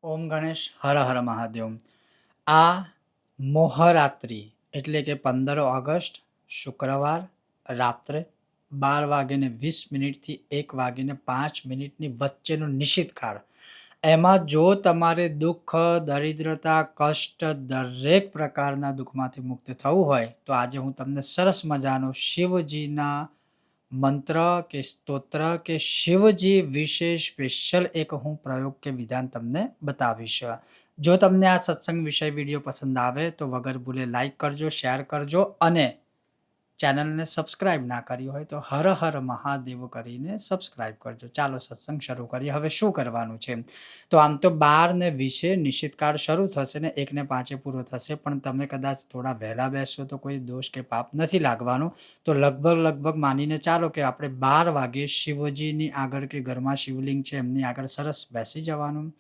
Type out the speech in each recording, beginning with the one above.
ઓમ ગણેશ હર હર મહાદેવ. આ મોહરાત્રિ એટલે કે 15 ઓગસ્ટ શુક્રવાર રાત્રે 12:20 થી 1:05 વચ્ચેનો નિશ્ચિત કાળ. એમાં જો તમારે દુઃખ, દરિદ્રતા, કષ્ટ દરેક પ્રકારના દુઃખમાંથી મુક્ત થવું હોય તો આજે હું તમને સરસ મજાનો શિવજીના મંત્ર કે સ્તોત્ર કે શિવજી વિશે સ્પેશિયલ એક હું પ્રયોગ કે વિધાન તમને બતાવીશ. જો તમને આ સત્સંગ વિષય વિડીયો પસંદ આવે તો વગર ભૂલે લાઈક કરજો, શેર કરજો અને ચેનલને સબસ્ક્રાઇબ ના કરી હોય તો હર હર મહાદેવ કરીને સબસ્ક્રાઇબ કરજો. ચાલો સત્સંગ શરૂ કરીએ. હવે શું કરવાનું છે? તો આમ તો 12:20 નિશ્ચિત કાળ શરૂ થશે ને 1:05 પૂરો થશે, પણ તમે કદાચ થોડા વહેલા બેસશો તો કોઈ દોષ કે પાપ નથી લાગવાનું. તો લગભગ માનીને ચાલો કે આપણે 12 વાગે શિવજીની આગળ કે ઘરમાં શિવલિંગ છે એમની આગળ સરસ બેસી જવાનું.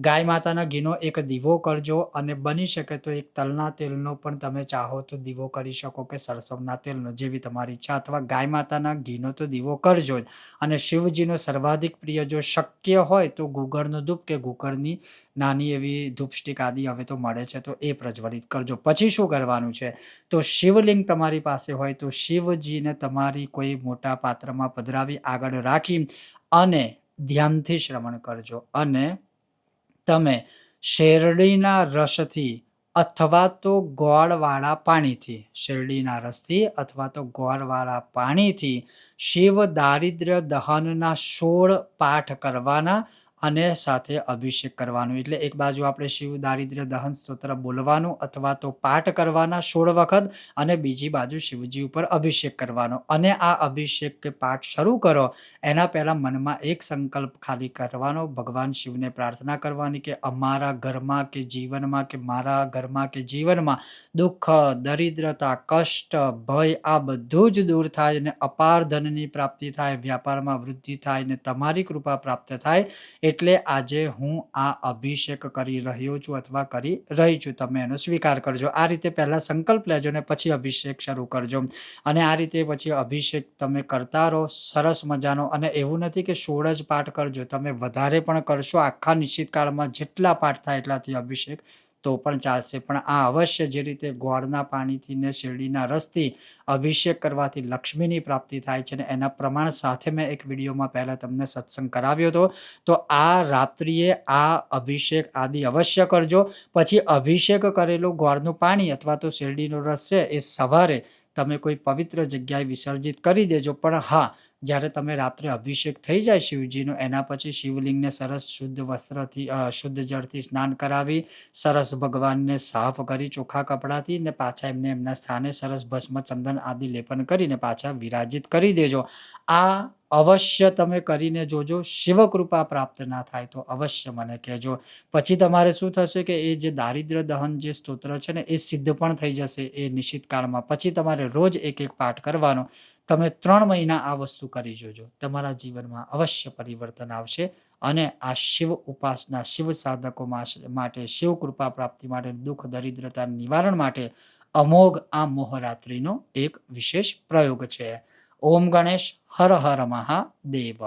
ગાય માતાના ઘીનો એક દીવો કરજો અને બની શકે તો એક તલના તેલનો પણ તમે ચાહો તો દીવો કરી શકો કે સરસવના તેલનો, જેવી તમારી ઈચ્છા, અથવા ગાય માતાના ઘીનો તો દીવો કરજો જ. અને શિવજીનો સર્વાધિક પ્રિય જો શક્ય હોય તો ગુગળનો ધૂપ કે ગુગળની નાની એવી ધૂપસ્ટિક આદિ હવે તો મળે છે તો એ પ્રજ્વલિત કરજો. પછી શું કરવાનું છે? તો શિવલિંગ તમારી પાસે હોય તો શિવજીને તમારી કોઈ મોટા પાત્રમાં પધરાવી આગળ રાખી અને ધ્યાનથી શ્રવણ કરજો. અને તમે શેરડીના રસથી અથવા તો ગોળવાળા પાણીથી, શેરડીના રસથી અથવા તો ગોળવાળા પાણીથી શિવ દારિદ્ર્ય દહનના 16 પાઠ કરવાના અને સાથે અભિષેક કરવાનો. એટલે એક બાજુ આપણે શિવ દારિદ્ર્ય દહન સ્તોત્ર બોલવાનું અથવા તો પાઠ કરવાના 16 વખત અને બીજી બાજુ શિવજી ઉપર અભિષેક કરવાનો. અને આ અભિષેક કે પાઠ શરૂ કરો એના પહેલા મનમાં એક સંકલ્પ ખાલી કરવાનો, ભગવાન શિવને પ્રાર્થના કરવાની કે અમારા ઘરમાં કે જીવનમાં કે મારા ઘરમાં કે જીવનમાં દુઃખ, દરિદ્રતા, કષ્ટ, ભય આ બધું જ દૂર થાય અને અપાર ધનની પ્રાપ્તિ થાય, વ્યાપારમાં વૃદ્ધિ થાય ને તમારી કૃપા પ્રાપ્ત થાય. એટલે આજે હું આ અભિષેક કરી રહ્યો છું અથવા કરી રહી છું, તમે એનો સ્વીકાર કરજો. આ રીતે પહેલા સંકલ્પ લેજો ને પછી અભિષેક શરૂ કરજો. અને આ રીતે પછી અભિષેક તમે કરતા રહો સરસ મજાનો. અને એવું નથી કે 16 જ પાઠ કરજો, તમે વધારે પણ કરશો, આખા નિશ્ચિત કાળમાં જેટલા પાઠ થાય એટલાથી અભિષેક તો પણ ચાલશે. પણ આ અવશ્ય જે રીતે ગોળના પાણીથી ને શેરડીના રસથી અભિષેક કરવાથી લક્ષ્મીની પ્રાપ્તિ થાય છે ને એના પ્રમાણ સાથે મેં એક વિડીયોમાં પહેલા તમને સત્સંગ કરાવ્યો હતો. તો આ રાત્રિએ આ અભિષેક આદિ અવશ્ય કરજો. પછી અભિષેક કરેલું ગોળનું પાણી અથવા તો શેરડીનો રસ છે એ સવારે તમે કોઈ પવિત્ર જગ્યાએ વિસર્જિત કરી દેજો. પણ હા, જ્યારે તમે રાત્રે અભિષેક થઈ જાય શિવજીનો એના પછી શિવલિંગને સરસ શુદ્ધ વસ્ત્રથી શુદ્ધ જળથી સ્નાન કરાવી સરસ ભગવાનને સાફ કરી ચોખ્ખા કપડાથી ને પાછા એમને એમના સ્થાને સરસ ભસ્મ, ચંદન આદિ લેપન કરીને પાછા વિરાજિત કરી દેજો. આ અવશ્ય તમે કરીને જોજો. શિવ કૃપા પ્રાપ્ત ના થાય તો અવશ્ય મને કહેજો. પછી તમારે શું થશે કે એ જે દારિદ્ર્ય દહન જે સ્તોત્ર છે ને એ સિદ્ધ પણ થઈ જશે એ નિશ્ચિત કાળમાં. પછી તમારે રોજ એક પાઠ કરવાનો. તમે 3 મહિના આ વસ્તુ કરી જોજો, તમારા જીવનમાં અવશ્ય પરિવર્તન આવશે. અને આ શિવ ઉપાસના, શિવ સાધકો માટે, શિવ કૃપા પ્રાપ્તિ માટે, દુઃખ દરિદ્રતા નિવારણ માટે અમોઘ આ મોહરાત્રિનો એક વિશેષ પ્રયોગ છે. ઓમ ગણેશ હર હર મહાદેવ.